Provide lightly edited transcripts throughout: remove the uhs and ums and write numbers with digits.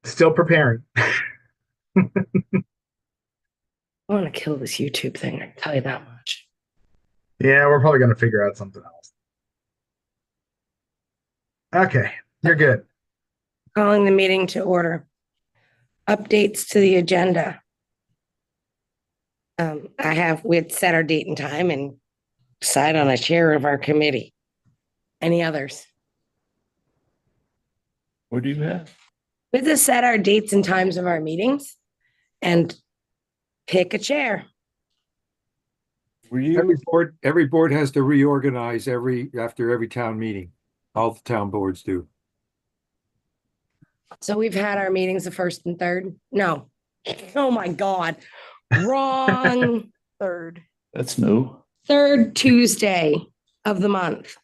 Still preparing. I want to kill this YouTube thing. I can tell you that much. Yeah, we're probably going to figure out something else. Okay, you're good. Calling the meeting to order. Updates to the agenda. We had set our date and time and decide on a chair of our committee. Any others? What do you have? We had to set our dates and times of our meetings and pick a chair. Were you? Every board has to reorganize after every town meeting. All the town boards do. So we've had our meetings the first and third. No. Oh my God. Wrong. Third. That's new. Third Tuesday of the month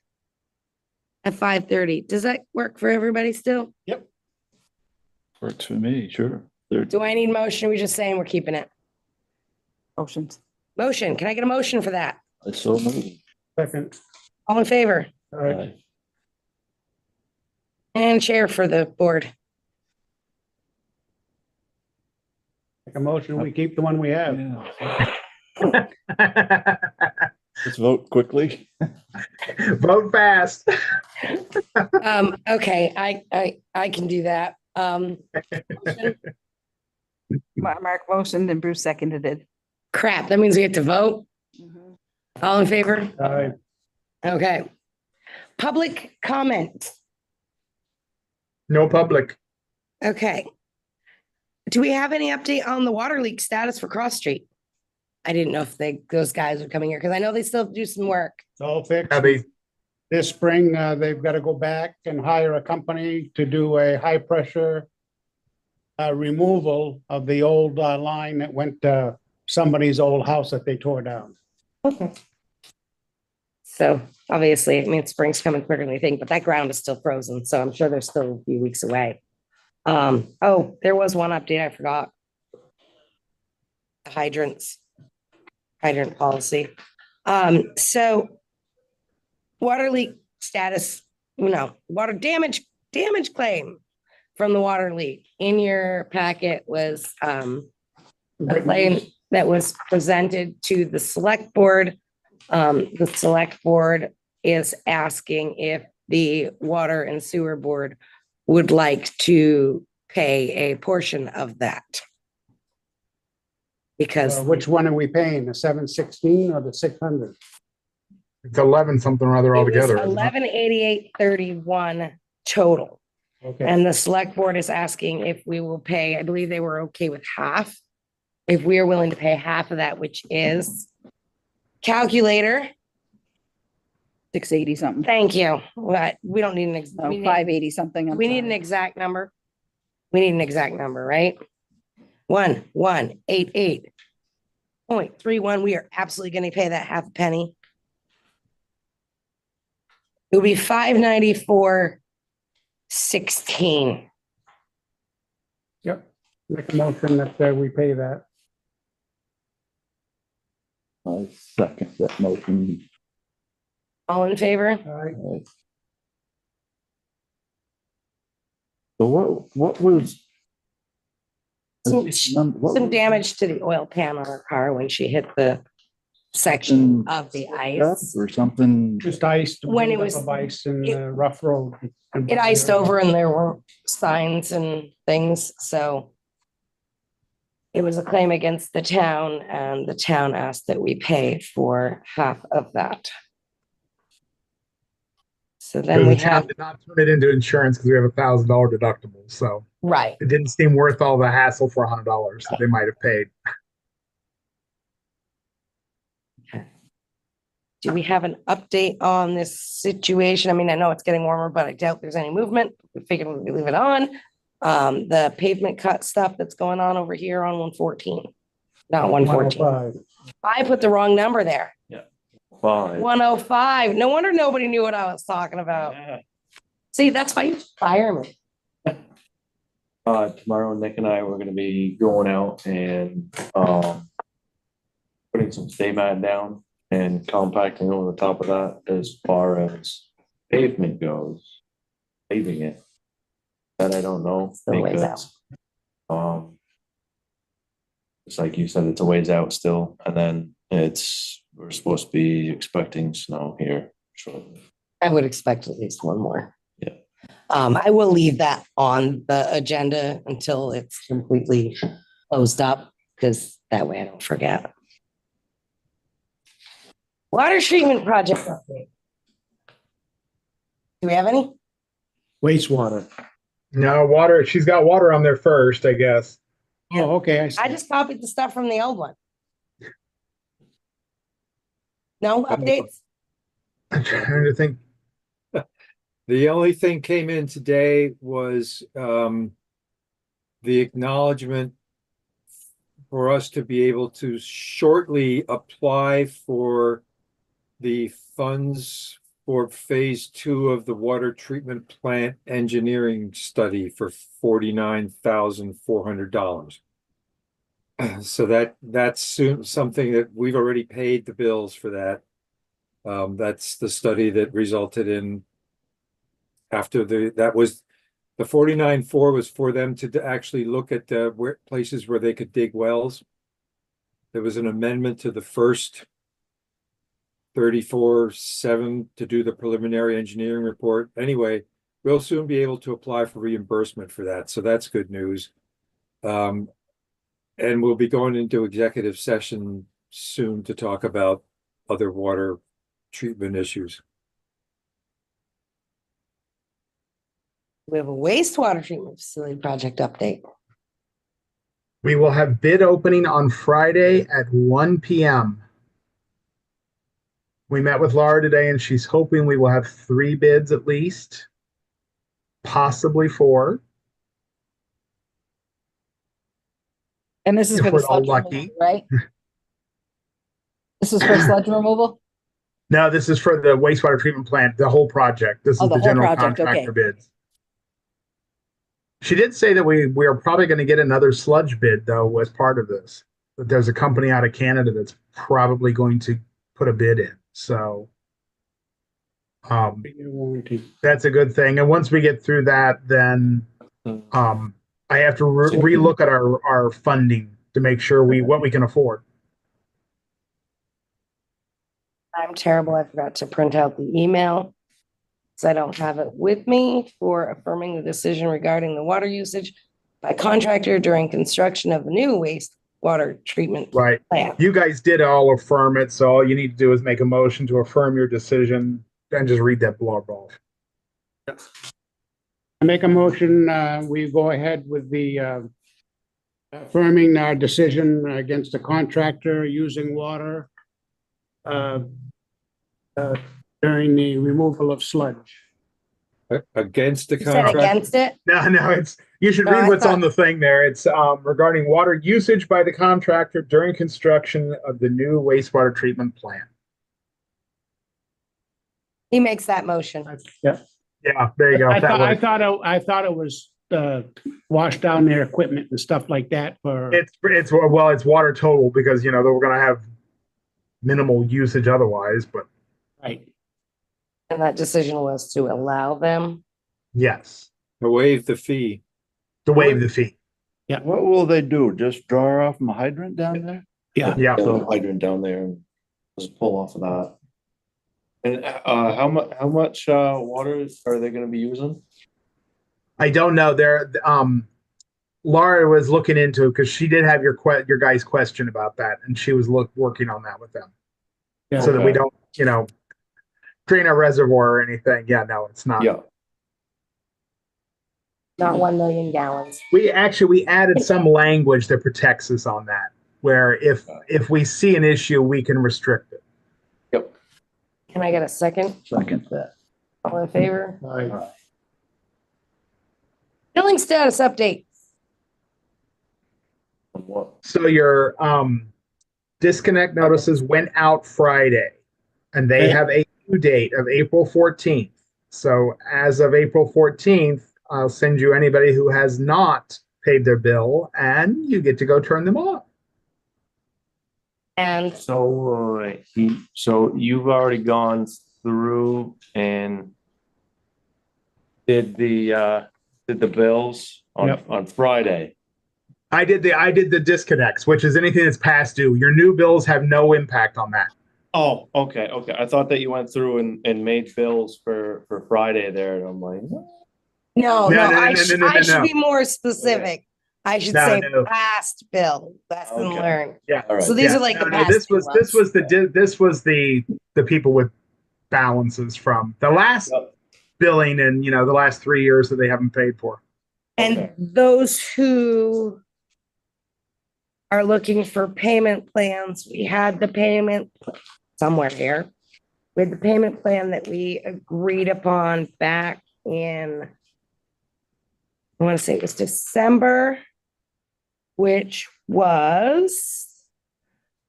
at 5:30. Does that work for everybody still? Works for me, sure. Third. Do I need motion? We just saying we're keeping it. Motions. Motion. Can I get a motion for that? I so moved. Second. All in favor? All right. And chair for the board. Make a motion, we keep the one we have. Yeah. Let's vote quickly. Vote fast. Okay, I can do that. Mark motioned and Bruce seconded it. Crap, that means we have to vote. All in favor? All right. Okay. Public comment. No public. Okay. Do we have any update on the water leak status for Cross Street? I didn't know if those guys are coming here because I know they still do some work. It's all fixed. Abby, This spring, they've got to go back and hire a company to do a high pressure removal of the old line that went to somebody's old house that they tore down. Okay. So obviously, I mean, spring's coming quicker than we think, but that ground is still frozen, so I'm sure they're still a few weeks away. Oh, there was one update I forgot. The hydrant policy. So water leak status, water damage claim from the water leak. In your packet was a claim that was presented to the select board. The select board is asking if the water and sewer board would like to pay a portion of that. Because Which one are we paying? The 716 or the 600? it's 11 something or other altogether. 1188.31 total. Okay. And the select board is asking if we will pay, I believe they were okay with half. If we are willing to pay half of that, which is calculator. 680 something. Thank you. But we don't need an No, 580 something. we need an exact number. We need an exact number, right? 1188.31. We are absolutely going to pay that half a penny. It would be 594.16. Yep. Make a motion that we pay that. I second that motion. All in favor? All right. So what was? Some damage to the oil pan on her car when she hit the section of the ice. Or something. Just iced. When it buildup was- of ice in the rough road. It iced over and there were signs and things, so it was a claim against the town, and the town asked that we pay for half of that. So then The we town have, did not turn it into insurance because we have $1,000 deductible. So right, it didn't seem worth all the hassle for $100 that they might have paid. do we have an update on this situation? I mean, I know it's getting warmer, but I doubt there's any movement. We figured we'd leave it on. The pavement cut stuff that's going on over here on 114, not 114. 105. I put the wrong number there. 5. 105. No wonder nobody knew what I was talking about. See, that's why you fire me. Tomorrow, Nick and I were gonna be going out and, putting some stay mat down and compacting over the top of that as far as pavement goes, paving it. That I don't know Still a ways out. because, it's like you said, it's a ways out still, and then we're supposed to be expecting snow here shortly. I would expect at least one more. Yeah. I will leave that on the agenda until it's completely closed up, because that way I don't forget. Water treatment project update. Do we have any? Wastewater. No, water, she's got water on there first, I guess. Oh, okay. I see. I just copied the stuff from the old one. No updates? I'm trying to think. The only thing came in today was the acknowledgement for us to be able to shortly apply for the funds for phase 2 of the water treatment plant engineering study for $49,400. So that's something that we've already paid the bills for that. That's the study that resulted in after the 49.4 was for them to actually look at places where they could dig wells. There was an amendment to the first 34.7 to do the preliminary engineering report. Anyway, we'll soon be able to apply for reimbursement for that. So that's good news. And we'll be going into executive session soon to talk about other water treatment issues. We have a wastewater treatment facility project update. We will have bid opening on Friday at 1 p.m. We met with Laura today and she's hoping we will have 3 bids at least, possibly 4. And this is If for the we're all sludge lucky. removal, right? This is for sludge removal? No, this is for the wastewater treatment plant, the whole project. This Oh, is the the whole general project, contractor okay. bids. She did say that we are probably going to get another sludge bid though as part of this. That there's a company out of Canada that's probably going to put a bid in. So Warranty. that's a good thing. And once we get through that, then I have to relook at our funding to make sure what we can afford. I'm terrible. I forgot to print out the email. So I don't have it with me for affirming the decision regarding the water usage by contractor during construction of the new wastewater treatment Right. plant. You guys did all affirm it, so all you need to do is make a motion to affirm your decision and just read that blurb off. I make a motion, we go ahead with the affirming our decision against the contractor using water during the removal of sludge. Against the You said contract. against it? No, you should No, read I what's thought- on the thing there. It's regarding water usage by the contractor during construction of the new wastewater treatment plant. He makes that motion. Yeah. Yeah, there you go. I That thought, works. I thought it was wash down their equipment and stuff like that for. It's water total because we're going to have minimal usage otherwise, but Right. And that decision was to allow them. yes, To waive the fee. to waive the fee. What will they do? Just draw off from a hydrant down there? Yeah. Yeah. Get a hydrant down there and just pull off of that. And how much water are they gonna be using? I don't know. Laura was looking into because she did have your guys' question about that, and she was working on that with them, Yeah. so that we Okay. don't, drain our reservoir or anything. Yeah, no, it's not. Yeah, Not 1 million gallons. We added some language that protects us on that, where if we see an issue, we can restrict it. yep. Can I get a second? Second that. All in favor? Right. Billing status update. What? So your disconnect notices went out Friday, and they have a due date of April 14th. So as of April 14th, I'll send you anybody who has not paid their bill, and you get to go turn them off. And So you've already gone through and did the did the bills Yep. on Friday. I did the disconnects, which is anything that's past due. Your new bills have no impact on that. Oh, okay, okay. I thought that you went through and made bills for Friday there, and I'm like, No, No, no, no, I no, should, no, no, I should no. be more specific. I should No, say no. past bill, lesson Okay. learned. Yeah. all right. So these Yeah. are like No, the no, past. this due was ones. the people with balances from the last Yep. billing and the last 3 years that they haven't paid for. And Okay. those who are looking for payment plans, we had the payment somewhere here. With the payment plan that we agreed upon back in, I want to say it was December, which was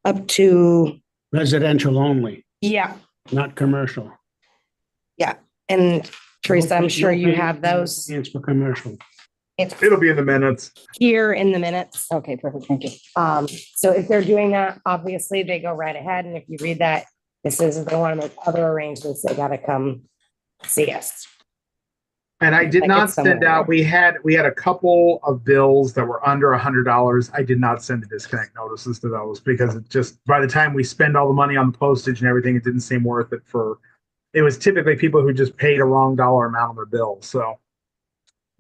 up to, Residential only, yeah, not commercial. and Teresa, I'm No sure you payment have those. plans for commercial. It's It'll be in the minutes. here in the minutes. Okay, perfect, thank you. So if they're doing that, obviously they go right ahead. And if you read that, it says if they want to make other arrangements, they gotta come see us. And I did Like not it's somewhere send out. We had a couple of bills that were under $100. I did not send the disconnect notices to those because it just by the time we spend all the money on the postage and everything, it didn't seem worth it for. It was typically people who just paid a wrong dollar amount on their bill, so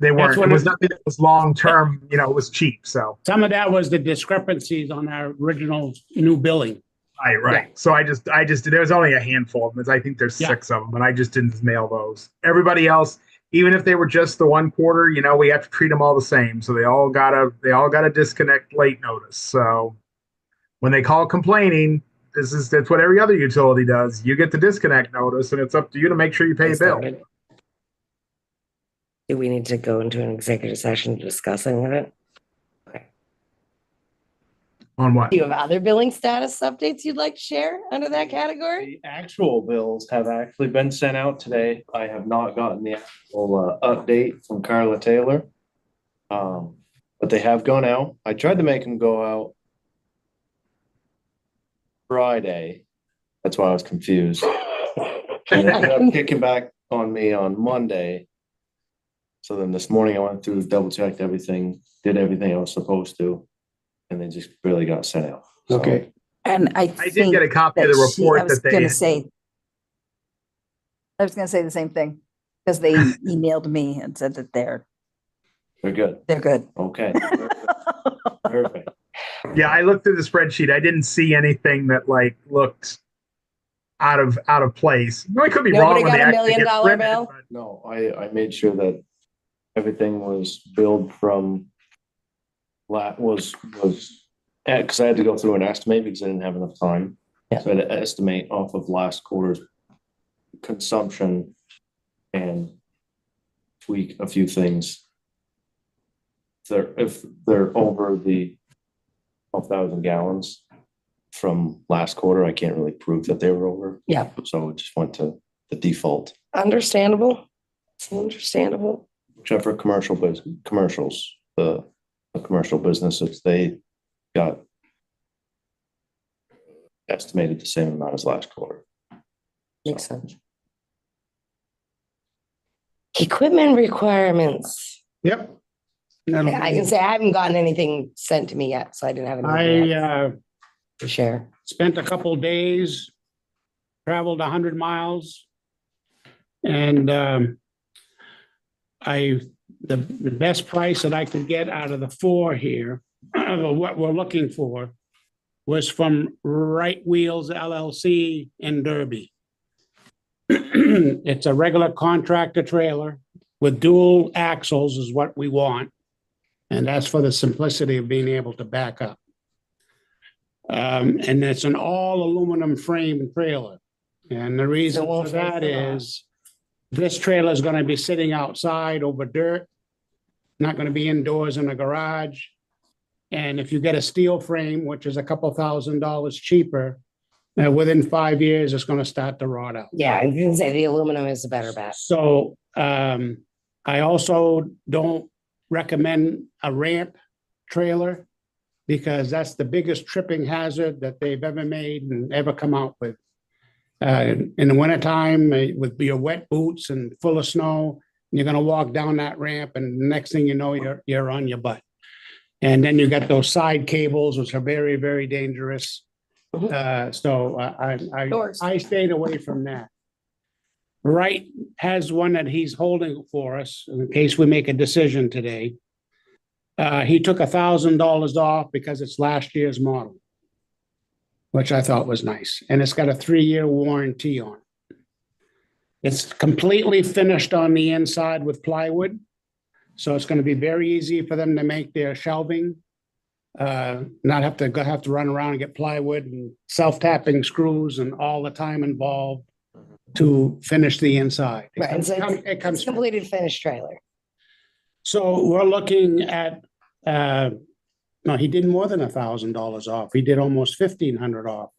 they weren't. what It was it- nothing that was long term. It was cheap. So Some of that was the discrepancies on our original new billing. right. So I just there was only a handful of them. I think there's Yeah. 6 of them, and I just didn't mail those. Everybody else, even if they were just the one quarter, we have to treat them all the same. So they all got a disconnect late notice. So when they call complaining, that's what every other utility does. You get the disconnect notice, and it's up to you to make sure you pay They a bill. started. Do we need to go into an executive session to discuss any of it? On what? Do you have other billing status updates you'd like to share under that category? The actual bills have actually been sent out today. I have not gotten the actual update from Carla Taylor. But they have gone out. I tried to make them go out Friday. That's why I was confused. And they ended up kicking back on me on Monday. So then this morning I went through, double checked everything, did everything I was supposed to, and they just barely got sent out. So, Okay, And I I did think get a copy of that the she- report I was that they gonna had- say, I was gonna say the same thing, because they emailed me and said that they're They're good. good. Okay. Perfect. Yeah, I looked through the spreadsheet. I didn't see anything that looked out of place. I could be Nobody wrong when got they a $1 actually million get printed, bill? but No, I made sure that everything was billed from because I had to go through an estimate because I didn't have enough time. Yeah. So I had to estimate off of last quarter's consumption and tweak a few things. If they're over the 12,000 gallons from last quarter, I can't really prove that they were over. Yeah. So it just went to the default, Understandable. It's understandable. except for commercials, the commercial businesses, they got estimated the same amount as last quarter. Makes sense. Equipment requirements. yep. I can say I haven't gotten anything sent to me yet, so I didn't have anything yet I to share. spent a couple days, traveled 100 miles. And the best price that I could get out of the 4 here, what we're looking for, was from Right Wheels LLC in Derby. It's a regular contractor trailer with dual axles is what we want. And that's for the simplicity of being able to back up. And it's an all aluminum frame trailer. And the reason So we'll for that face it off. is this trailer is gonna be sitting outside over dirt, not gonna be indoors in a garage. And if you get a steel frame, which is a couple $1,000s cheaper, within 5 years, it's gonna start to rot out. Yeah, I was gonna say the aluminum is a better bet. So I also don't recommend a ramp trailer because that's the biggest tripping hazard that they've ever made and ever come out with. In the wintertime, with your wet boots and full of snow, You're gonna walk down that ramp and the next thing you know, you're on your butt. And then you got those side cables, which are very, very dangerous. So Doors. I stayed away from that. Wright has one that he's holding for us in case we make a decision today. He took $1,000 off because it's last year's model, which I thought was nice. And it's got a 3-year warranty on it. It's completely finished on the inside with plywood. So it's going to be very easy for them to make their shelving. Not have to run around and get plywood and self-tapping screws and all the time involved to finish the inside. Right, and so It it's comes. completed finished trailer. So we're looking at, no, he did more than $1,000 off. He did almost 1,500 off.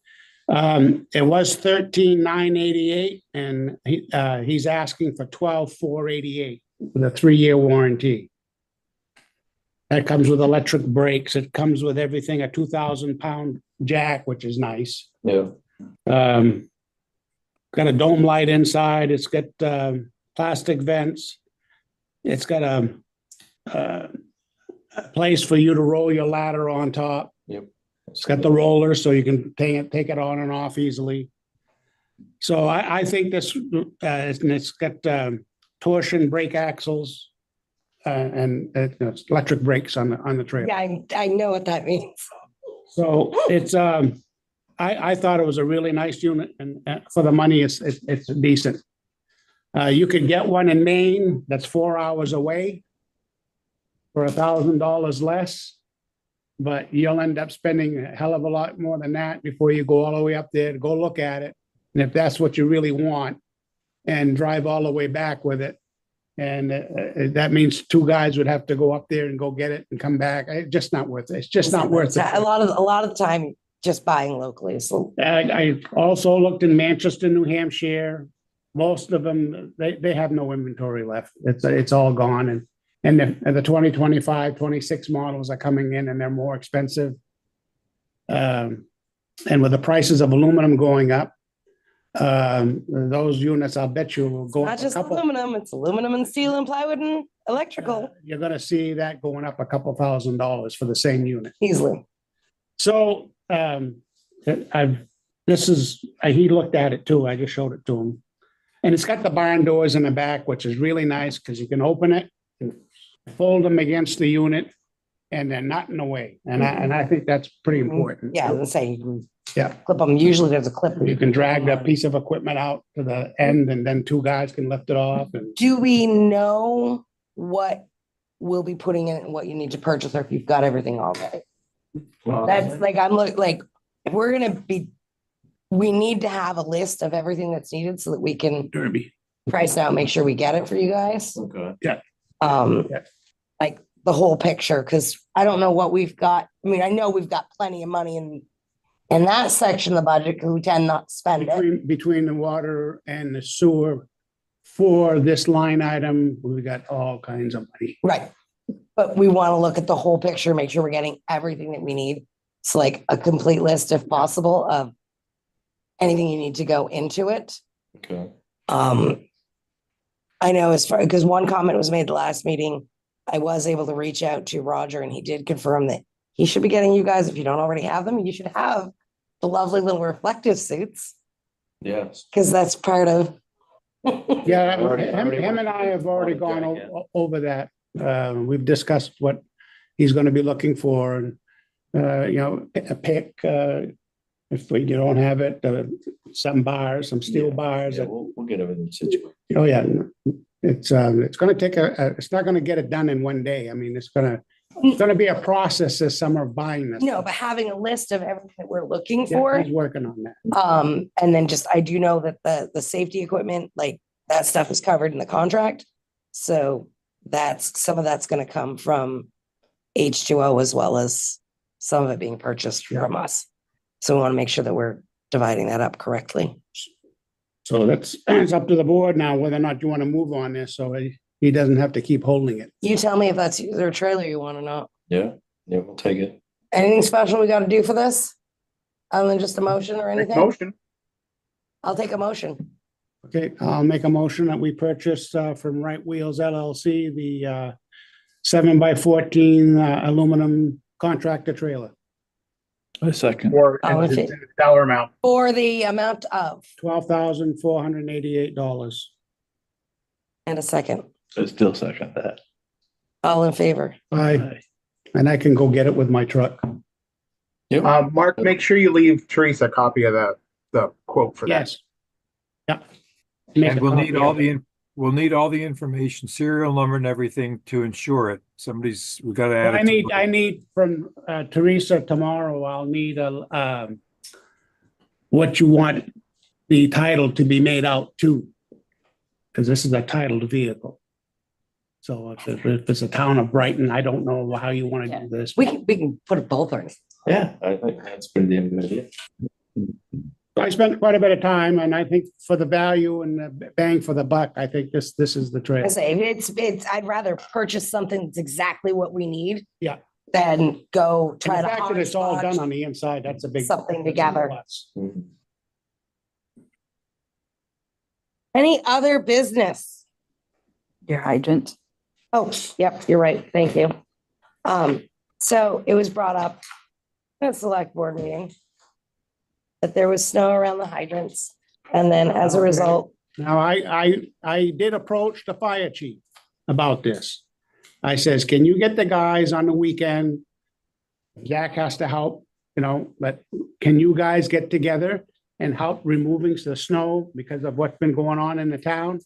It was 13,988 and he's asking for 12,488 with a 3-year warranty. That comes with electric brakes. It comes with everything, a 2,000-pound jack, which is nice. Yeah. Got a dome light inside. It's got plastic vents. It's got a place for you to roll your ladder on top. Yep. It's got the roller so you can take it on and off easily. So I think this, and it's got torsion brake axles and it's electric brakes on the trailer. Yeah, I know what that means. So it's I thought it was a really nice unit, and for the money, it's decent. You could get one in Maine that's 4 hours away for $1,000 less, but you'll end up spending a hell of a lot more than that before you go all the way up there to go look at it. And if that's what you really want, and drive all the way back with it, and that means 2 guys would have to go up there and go get it and come back. It's just not worth it. It's just not worth it. A lot of the time, just buying locally. So I also looked in Manchester, New Hampshire. Most of them, they have no inventory left. It's all gone. And the 2025, 26 models are coming in and they're more expensive. And with the prices of aluminum going up, those units, I'll bet you will go not up a just couple. aluminum, it's aluminum and steel and plywood and electrical You're gonna see that going up a couple $1,000s for the same unit. easily. So he looked at it too. I just showed it to him. And it's got the barn doors in the back, which is really nice because you can open it and fold them against the unit and they're not in the way. And I think that's pretty important. Yeah, I was gonna say, you can Yeah. clip them. Usually there's a clip. You can drag that piece of equipment out to the end and then 2 guys can lift it off. And Do we know what we'll be putting in and what you need to purchase, or if you've got everything already? That's like, if we're gonna be, we need to have a list of everything that's needed so that we can Derby. price out, make sure we get it for you guys. Okay. Yeah. Like the whole picture, because I don't know what we've got. I mean, I know we've got plenty of money in that section of the budget because we tend not to spend it. Between the water and the sewer for this line item, we got all kinds of money. Right. But we want to look at the whole picture, make sure we're getting everything that we need. It's like a complete list, if possible, of anything you need to go into it. Okay. I know because one comment was made the last meeting, I was able to reach out to Roger and he did confirm that he should be getting you guys, if you don't already have them, you should have the lovely little reflective suits, Yes. because that's part of. Yeah, Already him and I have already gone jacket. over that. We've discussed what he's going to be looking for and, a pick, if you don't have it, some bars, some steel bars. Yeah, we'll get everything situated. Oh, yeah. It's going to take it's not going to get it done in one day. I mean, it's going to be a process this summer of buying this. No, but having a list of everything that we're looking Yeah, for. he's working on that. And then I do know that the safety equipment, like that stuff is covered in the contract. So some of that's gonna come from H2O as well as some of it being purchased from us. So we want to make sure that we're dividing that up correctly. So it's up to the board now whether or not you want to move on this, so he doesn't have to keep holding it. You tell me if that's their trailer you want to know. Yeah, we'll take it. Anything special we got to do for this? Other than just a motion or Make anything? motion. I'll take a motion. Okay, I'll make a motion that we purchase from Right Wheels LLC, the 7x14 aluminum contractor trailer, I second. Or Oh, and okay. the dollar amount. For the amount of, $12,488. and a second, I still second that. all in favor. Aye, and I can go get it with my truck. Yep. Mark, make sure you leave Teresa a copy of the quote for that. Yes. Yep. Make And a we'll copy need of all it. we'll need all the information, serial number and everything to insure it. We've got to add I it. need from Teresa tomorrow, I'll need what you want the title to be made out to. Because this is a titled vehicle. So if it's a town of Brighton, I don't know how you want to do this. We can put it both ways. Yeah, I think that's pretty damn good idea. I spent quite a bit of time, and I think for the value and the bang for the buck, I think this is the I trail. say, I'd rather purchase something that's exactly what we need. Yeah. Than go And try the to fact that it's all done hodgepodge on the inside, that's a big. something together. plus. Mhm. Any other business? Your hydrant. Oh, yep, you're right. Thank you. So it was brought up at a select board meeting that there was snow around the hydrants. And then as a Okay. result, Now, I did approach the fire chief about this. I says, can you get the guys on the weekend? Jack has to help, but can you guys get together and help removing the snow because of what's been going on in the town?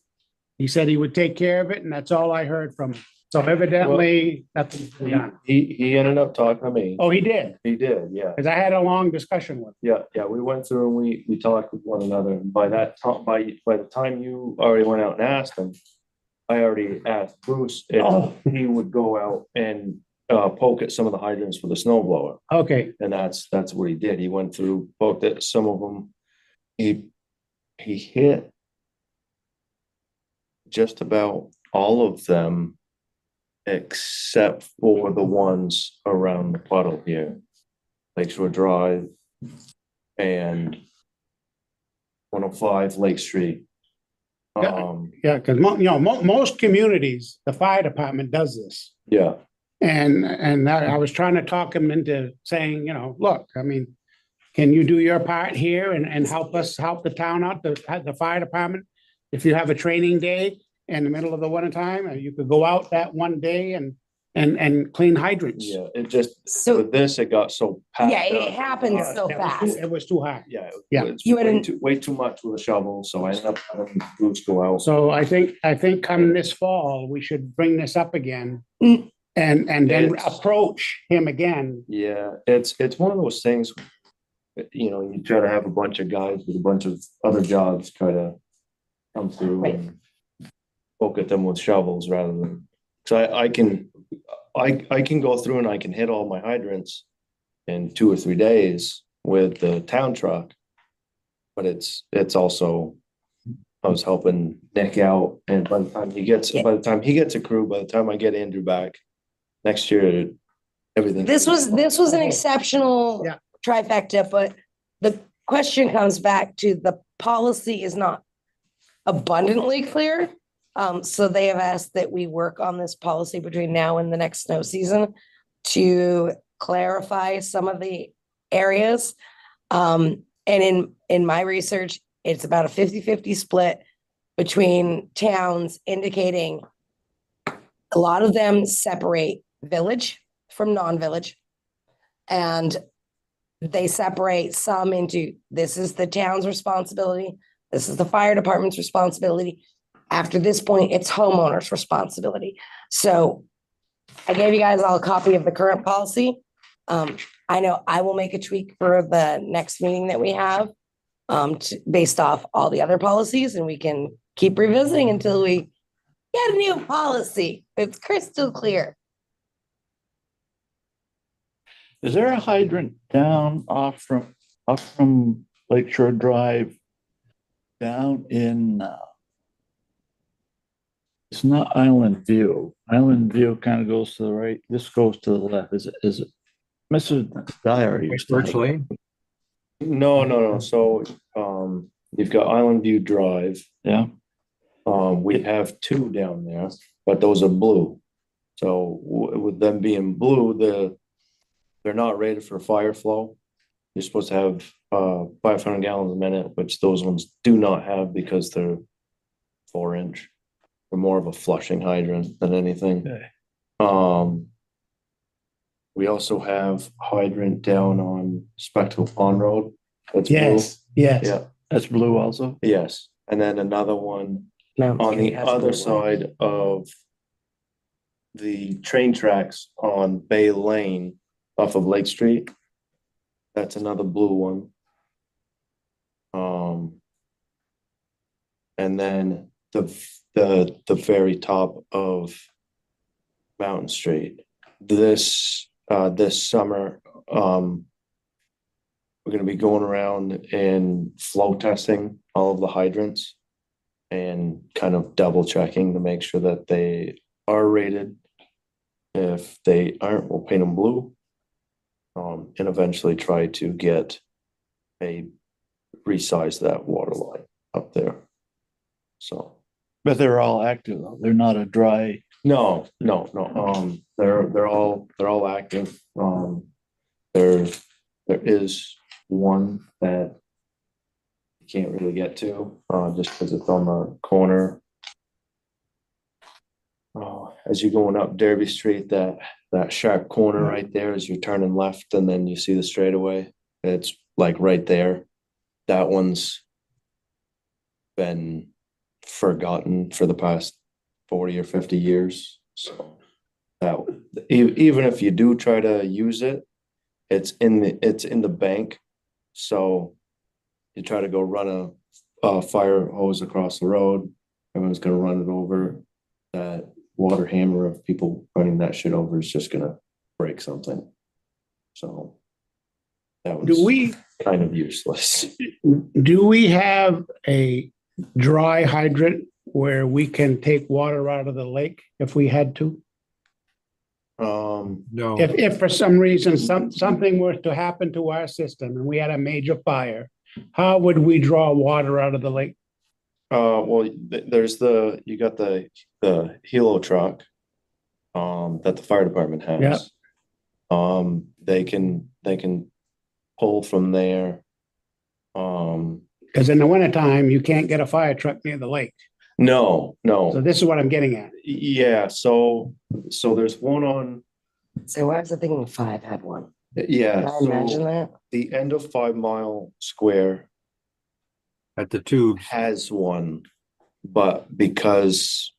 He said he would take care of it, and that's all I heard from him. So evidently, nothing's been done. He ended up talking to me. Oh, he did, He did, yeah. because I had a long discussion with him. Yeah, we went through and we talked with one another, and by that time, by the time you already went out and asked him, I already asked Bruce Oh. if he would go out and poke at some of the hydrants with a snow blower, Okay, and that's what he did. He went through, poked at some of them. He hit just about all of them except for the ones around the puddle here, Lakeshore Drive and 105 Lake Street. yeah, because most communities, the fire department does this. Yeah, And I was trying to talk him into saying, look, I mean, can you do your part here and help the town out, the fire department? If you have a training day in the middle of the winter time, you could go out that one day and clean hydrants. yeah, it just, So- with this, it got so packed yeah, it up. happened so It was fast. It was too high. Yeah. Yeah. It's You had way an- way too much with a shovel, so I ended up having Bruce go out. So I think come this fall, we should bring this up again Mm. and then It's- approach him again. Yeah, it's one of those things, you try to have a bunch of guys with a bunch of other jobs try to come through Right. and poke at them with shovels rather than, so I can go through and I can hit all my hydrants in 2 or 3 days with the town truck. But it's also, I was helping Nick out, and by the time he gets a crew, by the time I get Andrew back next year, everything. This was an exceptional Yeah. trifecta, but the question comes back to the policy is not abundantly clear. So they have asked that we work on this policy between now and the next snow season to clarify some of the areas. And in my research, it's about a 50-50 split between towns, indicating a lot of them separate village from non-village. And they separate some into, this is the town's responsibility, this is the fire department's responsibility. After this point, it's homeowners' responsibility. So I gave you guys all a copy of the current policy. I know I will make a tweak for the next meeting that we have, based off all the other policies, and we can keep revisiting until we get a new policy. It's crystal clear. Is there a hydrant down off from Lakeshore Drive down in, it's not Island View. Island View kind of goes to the right. This goes to the left. Is it? Mr. Dyer used to have- Virtually. No. So, you've got Island View Drive. Yeah, We have two down there, but those are blue. So with them being blue, they're not rated for fire flow. You're supposed to have 500 gallons a minute, which those ones do not have because they're 4-inch. They're more of a flushing hydrant than anything. Okay. We also have hydrant down on Spectacle Pond Road. That's blue. Yes, yes. Yeah, that's blue also. yes. And then another one Mount on Airy the has a other blue one. side of the train tracks on Bay Lane off of Lake Street. That's another blue one. And then the very top of Mountain Street. This summer, we're gonna be going around and flow testing all of the hydrants and kind of double checking to make sure that they are rated. If they aren't, we'll paint them blue. And eventually try to get resize that water line up there. So. But they're all active though. They're not a dry. No. They're all active. There is one that you can't really get to, just because it's on the corner. As you're going up Derby Street, that sharp corner right there as you're turning left and then you see the straightaway. It's like right there. That one's been forgotten for the past 40 or 50 years. So that even if you do try to use it, it's in the bank. So you try to go run a fire hose across the road, everyone's gonna run it over. That water hammer of people running that shit over is just gonna break something. So that was Do we, kind of useless. do we have a dry hydrant where we can take water out of the lake if we had to? No, If for some reason, something were to happen to our system and we had a major fire, how would we draw water out of the lake? Well, there's you got the helo truck that the fire department has. They can pull from there. Because in the wintertime, you can't get a fire truck near the lake. No. So this is what I'm getting at. Yeah, so there's one on, So why was I thinking 5 had one? yeah, Can I imagine so that? the end of 5 Mile Square at the tubes. has one, but because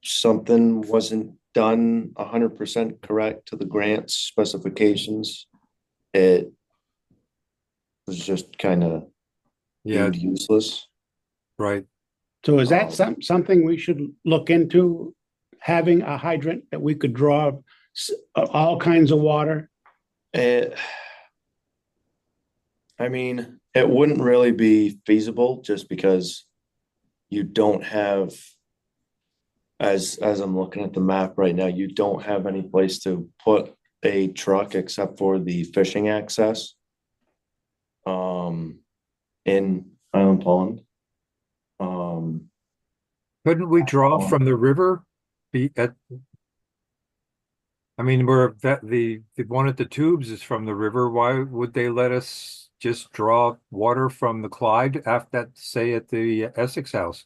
something wasn't done 100% correct to the grant specifications, it was just kind of Yeah, useless. right. So is that something we should look into? Having a hydrant that we could draw all kinds of water? I mean, it wouldn't really be feasible just because you don't have, as I'm looking at the map right now, you don't have any place to put a truck except for the fishing access in Island Pond. Couldn't we draw from the river? I mean, the one at the tubes is from the river. Why would they let us just draw water from the Clyde after that, say at the Essex House?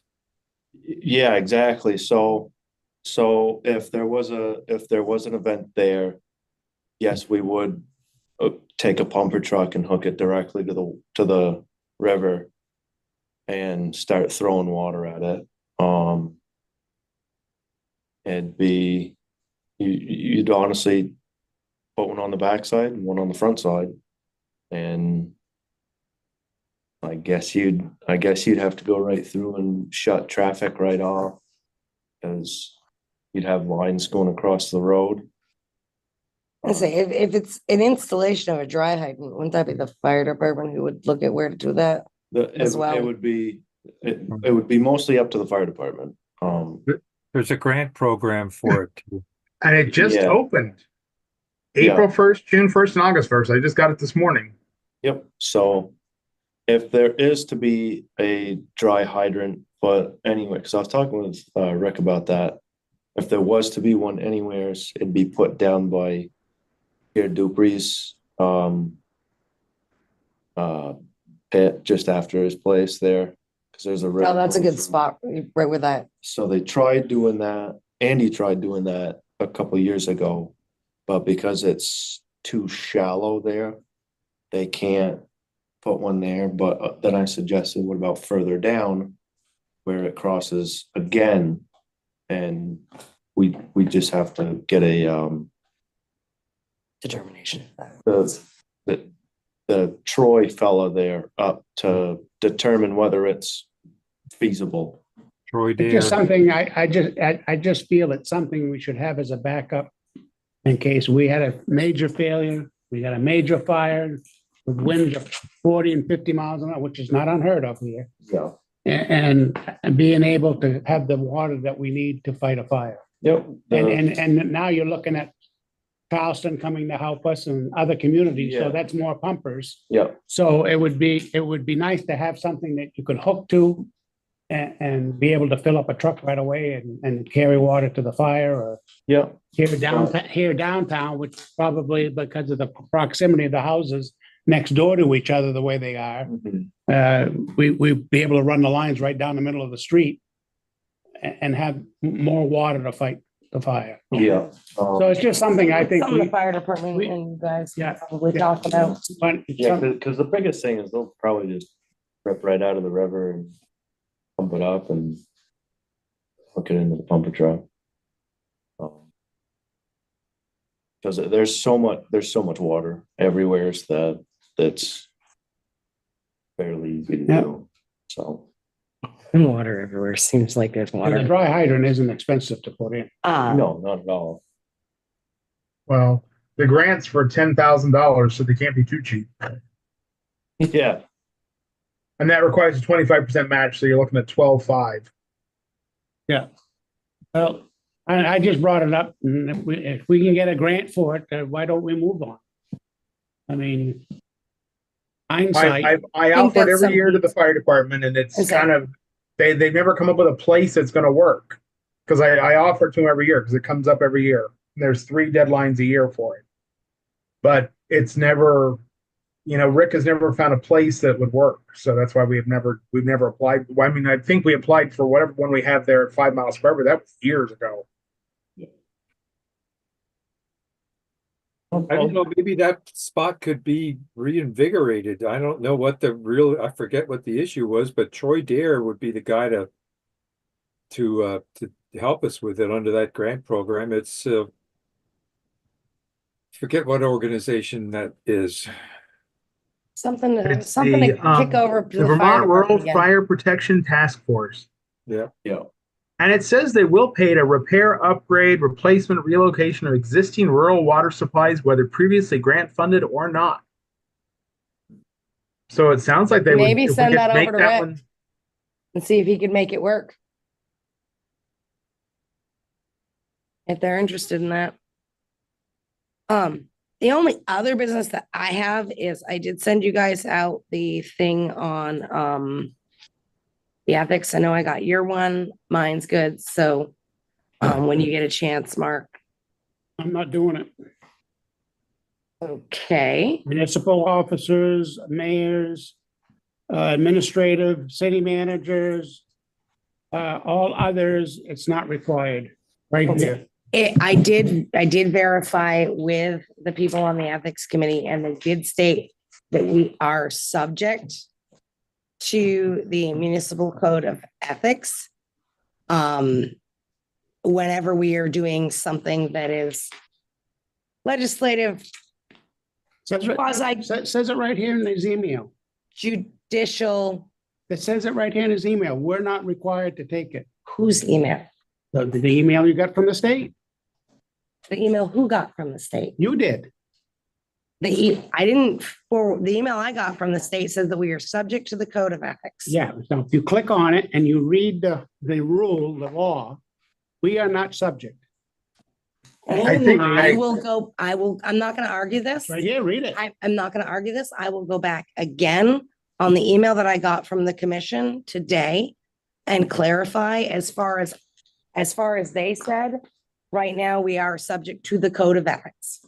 Yeah, exactly. So if there was an event there, yes, we would take a pumper truck and hook it directly to the river and start throwing water at it. It'd be, you'd honestly put one on the backside and one on the front side, and I guess you'd have to go right through and shut traffic right off, because you'd have lines going across the road. I say, if it's an installation of a dry hydrant, wouldn't that be the fire department who would look at where to do that? As well. It would be mostly up to the fire department. There's a grant program for it too. And it just Yeah. opened Yeah. April 1st, June 1st, and August 1st. I just got it this morning. Yep. So if there is to be a dry hydrant, but anyway, because I was talking with Rick about that. If there was to be one anywheres, it'd be put down by Pierre Dupree's pit just after his place there. Because there's a river. Oh, that's a good spot, right with that. So they tried doing that. Andy tried doing that a couple years ago, but because it's too shallow there, they can't put one there. But then I suggested, what about further down where it crosses again? And we just have to get a Determination. the Troy fella there up to determine whether it's feasible. Troy It's Dare. just something I just feel it's something we should have as a backup in case we had a major failure, we got a major fire with winds of 40 and 50 miles an hour, which is not unheard of here. Yeah. And being able to have the water that we need to fight a fire. Yep. And now you're looking at Charleston coming to help us and other communities, so Yeah. that's more pumpers. Yep. So it would be nice to have something that you could hook to and be able to fill up a truck right away and carry water to the fire or Yep. here downtown, which probably because of the proximity of the houses next door to each other, the way they are, we'd be able to run the lines right down the middle of the street and have more water to fight the fire. Yeah. So it's just something I think Some of the fire department we- and you guys Yeah. can probably talk about. but it's Yeah, some- because the biggest thing is they'll probably just rip right out of the river and pump it up and hook it into the pumper truck. Because there's so much water everywhere that's fairly easy to Yeah. do. So Water everywhere. Seems like there's and the water. dry hydrant isn't expensive to put in. no, not at all. Well, the grant's for $10,000, so they can't be too cheap. Yeah. And that requires a 25% match, so you're looking at 12.5. Well, I just brought it up, and if we can get a grant for it, why don't we move on? I mean, hindsight, I think offered that's every year to something- the fire department, and it's Okay. kind of they've never come up with a place that's going to work. Because I offer it to them every year because it comes up every year. There's 3 deadlines a year for it, but it's never, Rick has never found a place that would work. So that's why we've never applied. Well, I mean, I think we applied for whatever one we have there at 5 miles forever. That was years ago. I don't know, maybe that spot could be reinvigorated. I don't know what I forget what the issue was, but Troy Dare would be the guy to help us with it under that grant program. It's forget what organization that is. Something to It's kick over to The the fire Vermont Rural department again. Fire Protection Task Force. Yeah. Yeah. And it says they will pay to repair, upgrade, replacement, relocation of existing rural water supplies, whether previously grant funded or not. So it sounds like they Maybe would if we send could that make over to that Rick. one. And see if he can make it work. If they're interested in that. The only other business that I have is I did send you guys out the thing on the ethics. I know I got your one, mine's good. So when you get a chance, Mark. I'm not doing it. Okay. Municipal officers, mayors, administrative, city managers, all others, it's not required. Right there. I did verify with the people on the ethics committee and they did state that we are subject to the municipal code of ethics. Whenever we are doing something that is legislative, Says it right here in his email. judicial, It says it right here in his email. We're not required to take it. whose email? The email you got from the state, The email who got from the state? you did. I didn't, for the email I got from the state says that we are subject to the code of ethics. Yeah, so if you click on it and you read the rule, the law, we are not subject. I think I'm not gonna argue this. Right here, read it. I'm not gonna argue this. I will go back again on the email that I got from the commission today and clarify as far as they said, right now we are subject to the code of ethics.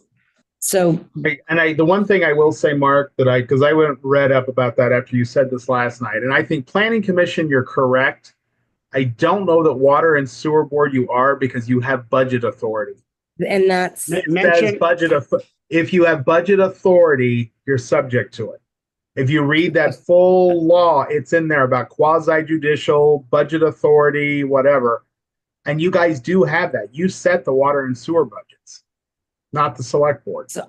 So The one thing I will say, Mark, because I went read up about that after you said this last night, and I think Planning Commission, you're correct. I don't know that Water and Sewer Board you are because you have budget authority. and that's, It says Mention, if you have budget authority, you're subject to it. If you read that full law, it's in there about quasi judicial, budget authority, whatever. And you guys do have that. You set the water and sewer budgets, not the select board. so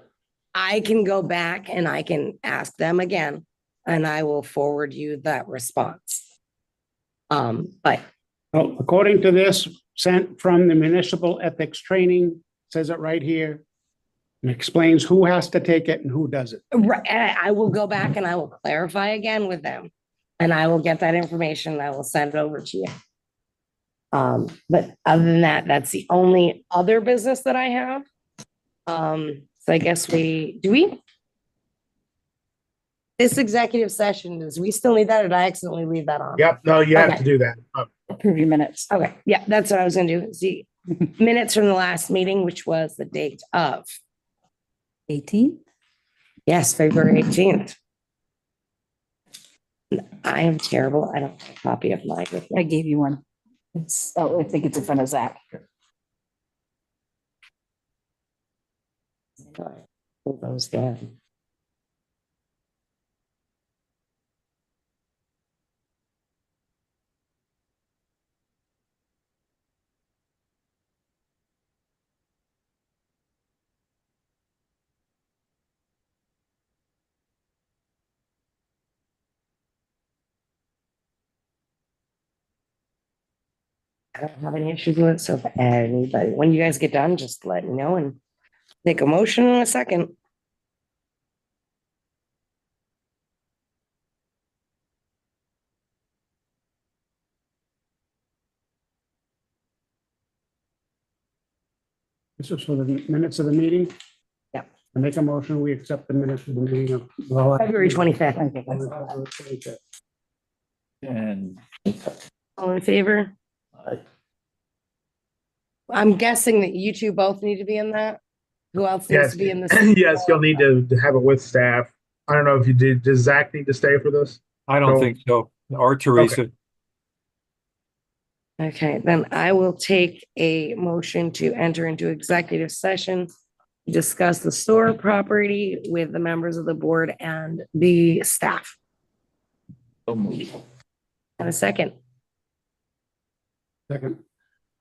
I can go back and I can ask them again, and I will forward you that response. But well, according to this, sent from the municipal ethics training, says it right here. And explains who has to take it and who doesn't. right, I will go back and I will clarify again with them. And I will get that information and I will send it over to you. But other than that, that's the only other business that I have. So I guess this executive session, does we still need that, or did I accidentally leave that on? Yep, no, you have Okay. to do that. Approve your minutes. Okay, yeah, that's what I was gonna do. See, minutes from the last meeting, which was the date of, 18? yes, February 18th. I am terrible. I don't have a copy of mine with I me. gave you one. I think it's in front of Zach. Pull those down. I don't have any issues with it, so if anybody, when you guys get done, just let me know and take a motion in a second. This is for the minutes of the meeting. Yeah. I make a motion, we accept the minutes of the meeting of. February 25th. And All in favor? I'm guessing that you two both need to be in that. Who else needs Yes, to be in this? yes, you'll need to have it with staff. I don't know if you did. Does Zach need to stay for this? I don't No. think so. Or Teresa. Okay, then I will take a motion to enter into executive session, discuss the store property with the members of the board and the staff. And a second, Second.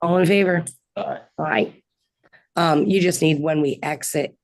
all in favor? Aye. Aye. You just need when we exit